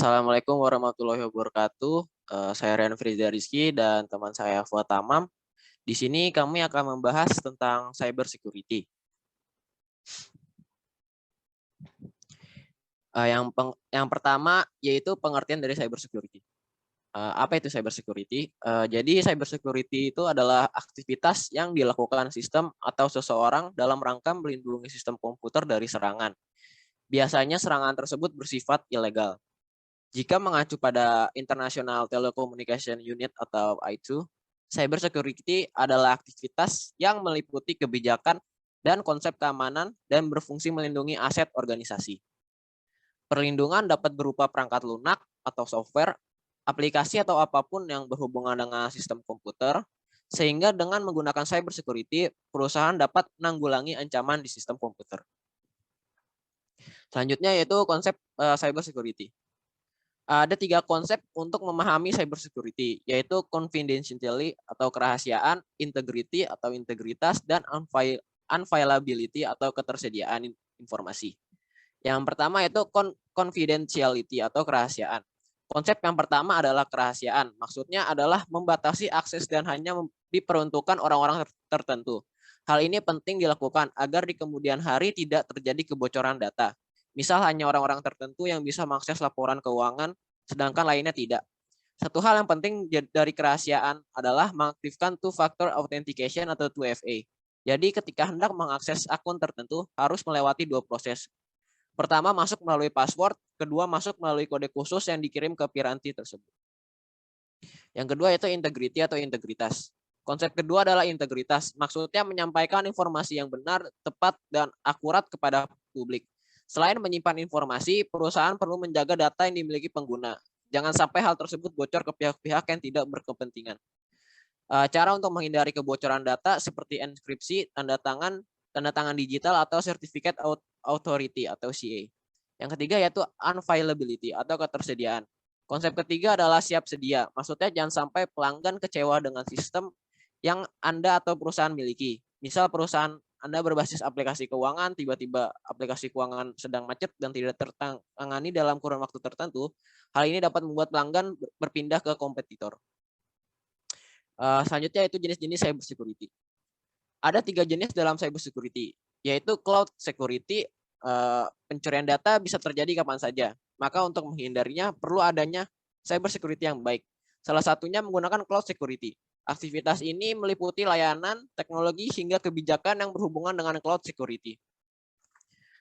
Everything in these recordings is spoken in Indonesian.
Assalamualaikum warahmatullahi wabarakatuh. Saya Rian Friza Rizky dan teman saya Fuad Tamam. Di sini kami akan membahas tentang cyber security. Yang pertama yaitu pengertian dari cyber security. Apa itu cyber security? Jadi cyber security itu adalah aktivitas yang dilakukan sistem atau seseorang dalam rangka melindungi sistem komputer dari serangan. Biasanya serangan tersebut bersifat ilegal. Jika mengacu pada International Telecommunication Unit atau I2, cyber security adalah aktivitas yang meliputi kebijakan dan konsep keamanan dan berfungsi melindungi aset organisasi. Perlindungan dapat berupa perangkat lunak atau software, aplikasi atau apapun yang berhubungan dengan sistem komputer, sehingga dengan menggunakan cyber security, perusahaan dapat menanggulangi ancaman di sistem komputer. Selanjutnya yaitu konsep cyber security. Ada 3 konsep untuk memahami cyber security, yaitu confidentiality atau kerahasiaan, integrity atau integritas, dan unviolability atau ketersediaan informasi. Yang pertama yaitu confidentiality atau kerahasiaan. Konsep yang pertama adalah kerahasiaan. Maksudnya adalah membatasi akses dan hanya diperuntukkan orang-orang tertentu. Hal ini penting dilakukan agar di kemudian hari tidak terjadi kebocoran data. Misal hanya orang-orang tertentu yang bisa mengakses laporan keuangan, sedangkan lainnya tidak. Satu hal yang penting dari kerahasiaan adalah mengaktifkan two-factor authentication atau 2FA. Jadi ketika hendak mengakses akun tertentu harus melewati 2 proses. Pertama masuk melalui password, kedua masuk melalui kode khusus yang dikirim ke piranti tersebut. Yang kedua yaitu integrity atau integritas. Konsep kedua adalah integritas. Maksudnya menyampaikan informasi yang benar, tepat, dan akurat kepada publik. Selain menyimpan informasi, perusahaan perlu menjaga data yang dimiliki pengguna. Jangan sampai hal tersebut bocor ke pihak-pihak yang tidak berkepentingan. Cara untuk menghindari kebocoran data seperti enkripsi, tanda tangan digital, atau certificate authority atau CA. Yang ketiga yaitu unviolability atau ketersediaan. Konsep ketiga adalah siap sedia. Maksudnya jangan sampai pelanggan kecewa dengan sistem yang Anda atau perusahaan miliki. Misal perusahaan Anda berbasis aplikasi keuangan, tiba-tiba aplikasi keuangan sedang macet dan tidak tertangani dalam kurun waktu tertentu, hal ini dapat membuat pelanggan berpindah ke kompetitor. Selanjutnya itu jenis-jenis cyber security. Ada 3 jenis dalam cyber security, yaitu cloud security. Pencurian data bisa terjadi kapan saja. Maka untuk menghindarinya perlu adanya cyber security yang baik. Salah satunya menggunakan cloud security. Aktivitas ini meliputi layanan, teknologi, hingga kebijakan yang berhubungan dengan cloud security.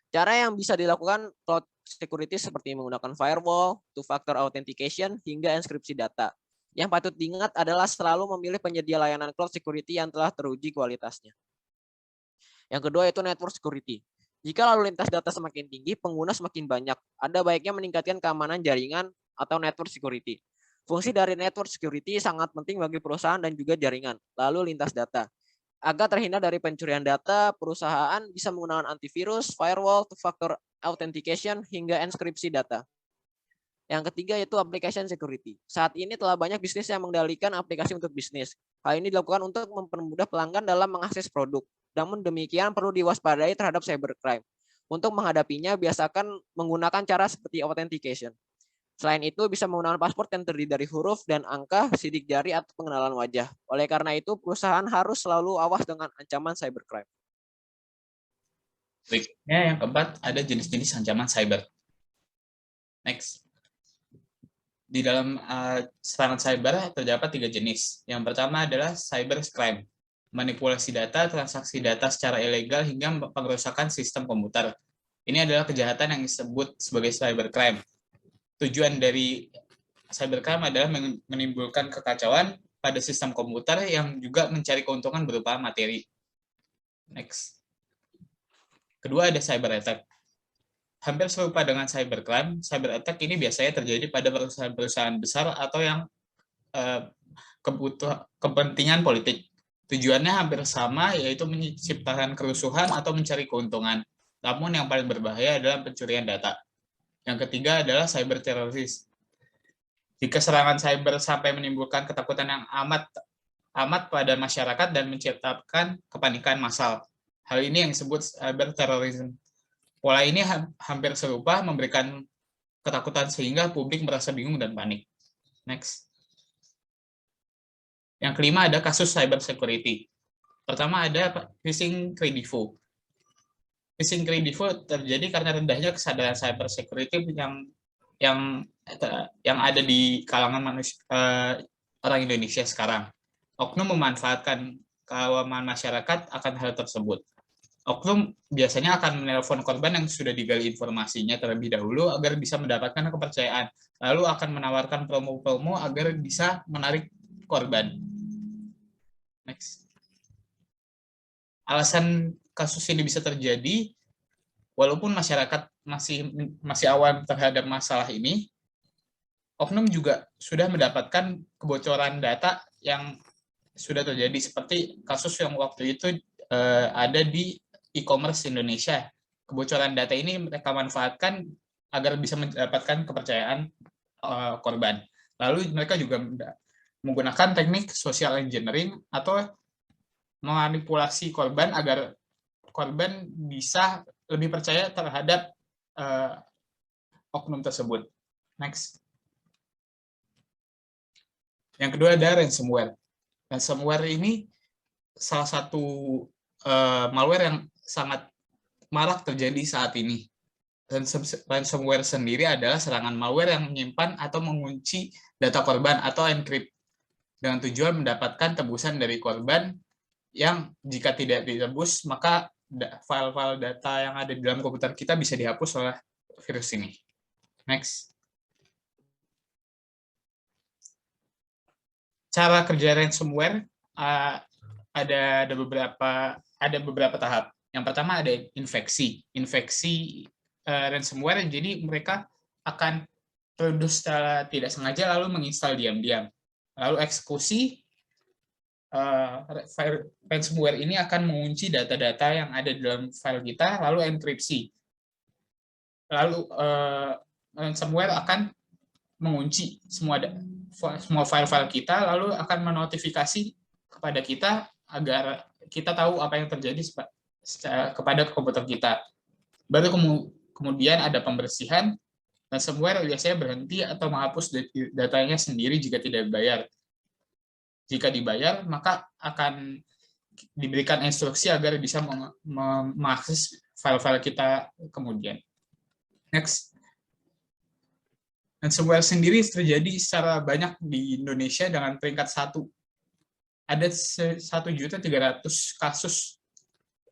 Cara yang bisa dilakukan cloud security seperti menggunakan firewall, two-factor authentication, hingga enskripsi data. Yang patut diingat adalah selalu memilih penyedia layanan cloud security yang telah teruji kualitasnya. Yang kedua yaitu network security. Jika lalu lintas data semakin tinggi, pengguna semakin banyak. Ada baiknya meningkatkan keamanan jaringan atau network security. Fungsi dari network security sangat penting bagi perusahaan dan juga jaringan, lalu lintas data. Agar terhindar dari pencurian data, perusahaan bisa menggunakan antivirus, firewall, two-factor authentication, hingga enskripsi data. Yang ketiga yaitu application security. Saat ini telah banyak bisnis yang mengendalikan aplikasi untuk bisnis. Hal ini dilakukan untuk mempermudah pelanggan dalam mengakses produk. Namun demikian perlu diwaspadai terhadap cybercrime. Untuk menghadapinya, biasakan menggunakan cara seperti authentication. Selain itu, bisa menggunakan password yang terdiri dari huruf dan angka, sidik jari, atau pengenalan wajah. Oleh karena itu, perusahaan harus selalu awas dengan ancaman cybercrime. Berikutnya yang keempat, ada jenis-jenis ancaman cyber. Next. Di dalam serangan cyber terdapat 3 jenis. Yang pertama adalah cybercrime. Manipulasi data, transaksi data secara ilegal, hingga pengerusakan sistem komputer. Ini adalah kejahatan yang disebut sebagai cybercrime. Tujuan dari cybercrime adalah menimbulkan kekacauan pada sistem komputer yang juga mencari keuntungan berupa materi. Next. Kedua ada cyber attack. Hampir serupa dengan cybercrime, cyber attack ini biasanya terjadi pada perusahaan-perusahaan besar atau yang kepentingan politik. Tujuannya hampir sama, yaitu menciptakan kerusuhan atau mencari keuntungan. Namun yang paling berbahaya adalah pencurian data. Yang ketiga adalah cyber teroris. Jika serangan cyber sampai menimbulkan ketakutan yang amat pada masyarakat dan menciptakan kepanikan massal. Hal ini yang disebut cyber terrorism. Pola ini hampir serupa, memberikan ketakutan sehingga publik merasa bingung dan panik. Next. Yang kelima ada kasus cyber security. Pertama ada phishing credivo. Phishing credivo terjadi karena rendahnya kesadaran cyber security yang ada di kalangan orang Indonesia sekarang. Oknum memanfaatkan keawaman masyarakat akan hal tersebut. Oknum biasanya akan menelpon korban yang sudah digali informasinya terlebih dahulu agar bisa mendapatkan kepercayaan. Lalu akan menawarkan promo-promo agar bisa menarik korban. Next. Alasan kasus ini bisa terjadi, walaupun masyarakat masih awam terhadap masalah ini, oknum juga sudah mendapatkan kebocoran data yang sudah terjadi, seperti kasus yang waktu itu ada di e-commerce Indonesia. Kebocoran data ini mereka manfaatkan agar bisa mendapatkan kepercayaan korban. Lalu mereka juga menggunakan teknik social engineering atau memanipulasi korban agar korban bisa lebih percaya terhadap oknum tersebut. Next. Yang kedua ada ransomware. Ransomware ini salah satu malware yang sangat marak terjadi saat ini. Ransomware sendiri adalah serangan malware yang menyimpan atau mengunci data korban atau encrypt dengan tujuan mendapatkan tebusan dari korban yang jika tidak ditebus maka file-file data yang ada di dalam komputer kita bisa dihapus oleh virus ini. Next. Cara kerja ransomware ada beberapa tahap. Yang pertama ada infeksi. Infeksi ransomware, jadi mereka akan terus secara tidak sengaja lalu menginstal diam-diam. Lalu eksekusi, ransomware ini akan mengunci data-data yang ada di dalam file kita, lalu enkripsi. Lalu ransomware akan mengunci semua file-file kita, lalu akan menotifikasi kepada kita agar kita tahu apa yang terjadi kepada komputer kita. Baru kemudian ada pembersihan. Ransomware biasanya berhenti atau menghapus datanya sendiri jika tidak dibayar. Jika dibayar, maka akan diberikan instruksi agar bisa mengakses file-file kita kemudian. Next. Ransomware sendiri terjadi secara banyak di Indonesia dengan peringkat 1. Ada 1.300.000 kasus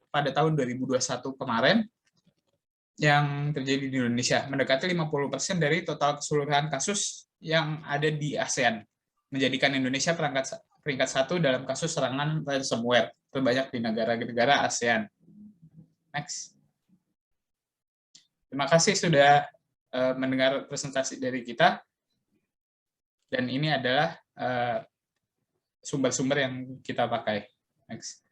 pada tahun 2021 kemarin yang terjadi di Indonesia, mendekati 50% dari total keseluruhan kasus yang ada di ASEAN, menjadikan Indonesia peringkat 1 dalam kasus serangan ransomware terbanyak di negara-negara ASEAN. Next. Terima kasih sudah mendengar presentasi dari kita, dan ini adalah sumber-sumber yang kita pakai. Next.